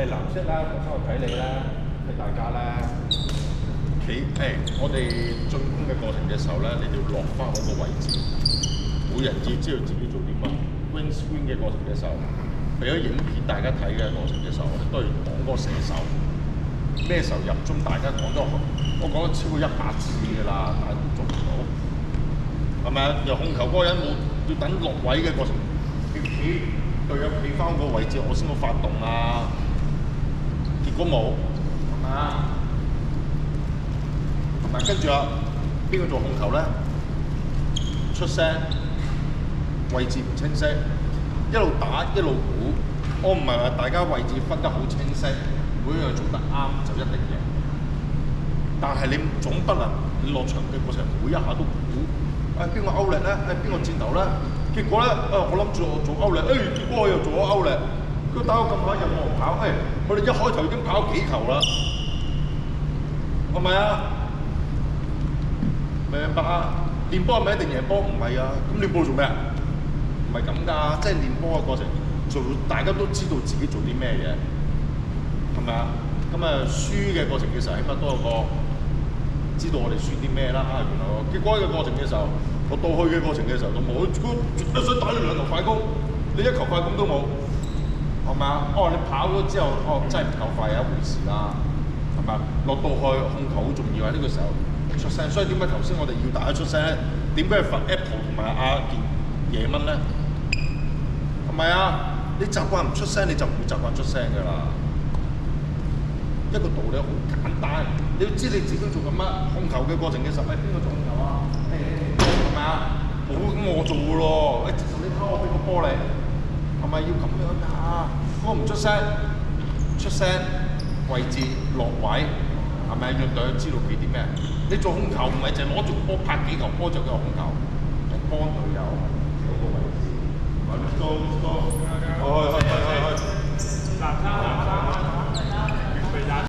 藍色啦，咁我睇你啦，睇大家啦。我哋進攻嘅過程嘅時候咧，你哋要落翻嗰個位置，每人要知道自己做啲乜。Wing swing 嘅過程嘅時候，俾咗影片大家睇嘅過程嘅時候，我哋都係講嗰個射手咩時候入中，大家講咗，我講咗超過100次㗎啦，但係都做唔到，係咪啊？由控球嗰個人冇要等落位嘅過程，要企隊友企翻個位置，我先好發動啊！結果冇，係咪啊？嗱，跟住啊，邊個做控球咧？出聲，位置唔清晰，一路打一路估。我唔係話大家位置分得好清晰，每樣做得啱就一定贏。但係你總不能你落場嘅過程每一下都估，邊個歐力咧？邊個箭頭咧？結果咧，我諗住我做歐力，結果我又做咗歐力。佢打到咁快又冇人跑，我哋一開頭已經跑幾球啦，係咪啊？明白啊？練波係咪一定贏波？唔係啊！咁練波做咩啊？唔係咁㗎，即係練波嘅過程，做大家都知道自己做啲咩嘢，係咪啊？咁輸嘅過程嘅時候，起碼都有個知道我哋輸啲咩啦。原來結果嘅過程嘅時候，我到去嘅過程嘅時候都冇，我絕對想打你兩球快攻，你一球快攻都冇。係咪啊？你跑咗之後，真係唔夠快係一回事啦，係咪啊？落到去控球好重要喺呢個時候出聲，所以點解頭先我哋要大家出聲咧？點解要罰 Apple 同埋夜蚊咧？係咪啊？你習慣唔出聲，你就唔會習慣出聲㗎啦。一個道理好簡單，你要知你自己做緊乜，控球嘅過程嘅時候，邊個做控球啊？係咪啊？好咁我做㗎咯，直頭你睇我俾個波你。係咪要咁樣㗎？我唔出聲，出聲位置落位，係咪讓隊友知道佢啲咩？你做控球唔係淨係攞住個波拍幾球波就叫控球，係幫隊友嗰個位置。Let's go，let's go，去。